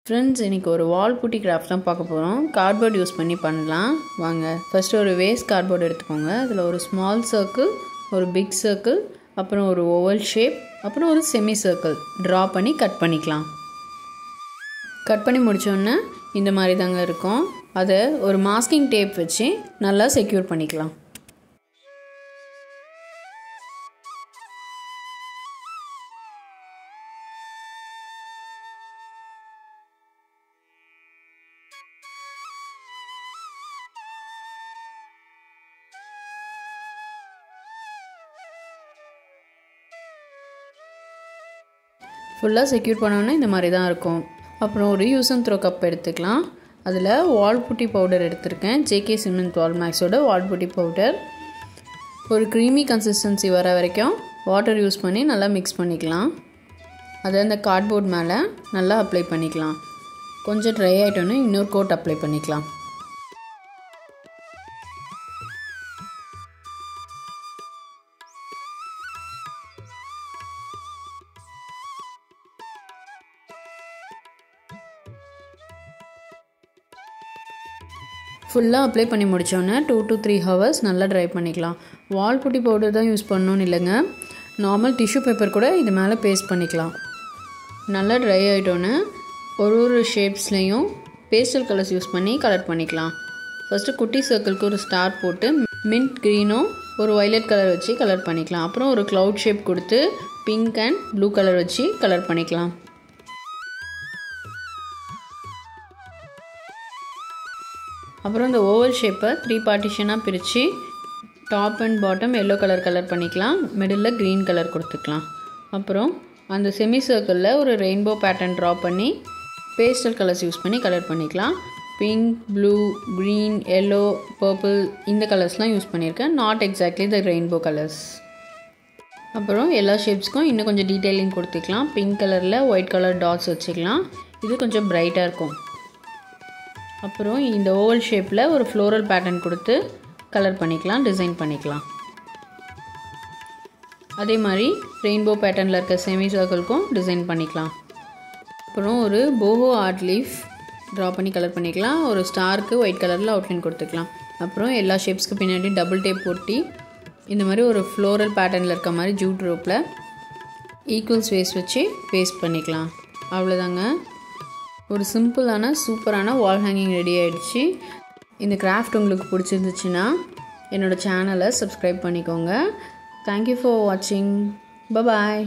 Friends, இன்றைக்கி ஒரு வால் புட்டி craft தான் பார்க்க போகிறோம். கார்ட்போர்ட் யூஸ் பண்ணி பண்ணலாம் வாங்க. ஃபஸ்ட்டு ஒரு வேஸ்ட் கார்ட்போர்டு எடுத்துக்கோங்க. அதில் ஒரு ஸ்மால் சர்க்கிள், ஒரு பிக் சர்க்கிள், அப்புறம் ஒரு ஓவல் ஷேப், அப்புறம் ஒரு செமி சர்க்கிள் ட்ரா பண்ணி கட் பண்ணிக்கலாம். கட் பண்ணி முடித்தோடனே இந்த மாதிரி தாங்க இருக்கும். அதை ஒரு மாஸ்கிங் டேப் வச்சு நல்லா செக்யூர் பண்ணிக்கலாம். ஃபுல்லாக செக்யூர் பண்ணோன்னா இந்த மாதிரி தான் இருக்கும். அப்புறம் ஒரு யூஸ் அண்ட் த்ரோ கப் எடுத்துக்கலாம். அதில் வால் புட்டி பவுடர் எடுத்திருக்கேன். ஜேகே சிமெண்ட் வால் மேக்ஸோட வால் புட்டி பவுடர். ஒரு க்ரீமி கன்சிஸ்டன்சி வர வரைக்கும் வாட்டர் யூஸ் பண்ணி நல்லா மிக்ஸ் பண்ணிக்கலாம். அதை அந்த கார்ட்போர்ட் மேலே நல்லா அப்ளை பண்ணிக்கலாம். கொஞ்சம் ட்ரை ஆகிட்டோன்னு இன்னொரு கோட் அப்ளை பண்ணிக்கலாம். ஃபுல்லாக அப்ளை பண்ணி முடித்தோன்னே 2 to 3 hours நல்லா ட்ரை பண்ணிக்கலாம். வால் புட்டி பவுடர் தான் யூஸ் பண்ணணும்னு இல்லைங்க, நார்மல் டிஷ்யூ பேப்பர் கூட இது மேலே பேஸ்ட் பண்ணிக்கலாம். நல்லா ட்ரை ஆகிட்டோன்னே ஒரு ஷேப்ஸ்லேயும் பேஸ்டல் கலர்ஸ் யூஸ் பண்ணி கலர் பண்ணிக்கலாம். ஃபஸ்ட்டு குட்டி சர்க்கிளுக்கு ஒரு ஸ்டார் போட்டு மின்ட் க்ரீனும் ஒரு வைலட் கலர் வச்சு கலர் பண்ணிக்கலாம். அப்புறம் ஒரு க்ளவுட் ஷேப் கொடுத்து பிங்க் அண்ட் ப்ளூ கலர் வச்சு கலர் பண்ணிக்கலாம். அப்புறம் இந்த ஓவல் ஷேப்பை 3 பார்ட்டிஷனாக பிரித்து top and bottom yellow colour பண்ணிக்கலாம். மிடில் க்ரீன் கலர் கொடுத்துக்கலாம். அப்புறம் அந்த செமி சர்க்கிளில் ஒரு ரெயின்போ பேட்டர்ன் ட்ரா பண்ணி பேஸ்டல் கலர்ஸ் யூஸ் பண்ணி கலர் பண்ணிக்கலாம். Pink, blue, green, yellow, purple இந்த கலர்ஸ்லாம் யூஸ் பண்ணியிருக்கேன். Not exactly the rainbow colours. அப்புறம் எல்லா ஷேப்ஸ்க்கும் இன்னும் கொஞ்சம் டீட்டெயிலிங் கொடுத்துக்கலாம். பிங்க் கலரில் ஒயிட் கலர் டாட்ஸ் வச்சுக்கலாம். இது கொஞ்சம் பிரைட்டாக இருக்கும். அப்புறம் இந்த ஓவல் ஷேப்பில் ஒரு ஃப்ளோரல் பேட்டர்ன் கொடுத்து கலர் பண்ணிக்கலாம், டிசைன் பண்ணிக்கலாம். அதே மாதிரி ரெயின்போ பேட்டர்னில் இருக்க செமி சர்க்கிள்க்கும் டிசைன் பண்ணிக்கலாம். அப்புறம் ஒரு போஹோ ஆர்ட் லீஃப் ட்ரா பண்ணி கலர் பண்ணிக்கலாம். ஒரு ஸ்டாருக்கு ஒயிட் கலரில் அவுட்லைன் கொடுத்துக்கலாம். அப்புறம் எல்லா ஷேப்ஸ்க்கு பின்னாடி டபுள் டேப் போட்டி இந்த மாதிரி ஒரு ஃப்ளோரல் பேட்டர்னில் இருக்க மாதிரி ஜூட் ரோப்பில் ஈக்குவல் ஸ்பேஸ் வச்சு பேஸ்ட் பண்ணிக்கலாம். அவ்வளோதாங்க, ஒரு சிம்பிளான சூப்பரான வால் ஹேங்கிங் ரெடி ஆகிடுச்சு. இந்த கிராஃப்ட் உங்களுக்கு பிடிச்சிருந்துச்சுன்னா என்னோடய சேனலை சப்ஸ்கிரைப் பண்ணிக்கோங்க. தேங்க்யூ ஃபார் வாட்சிங். பாய்.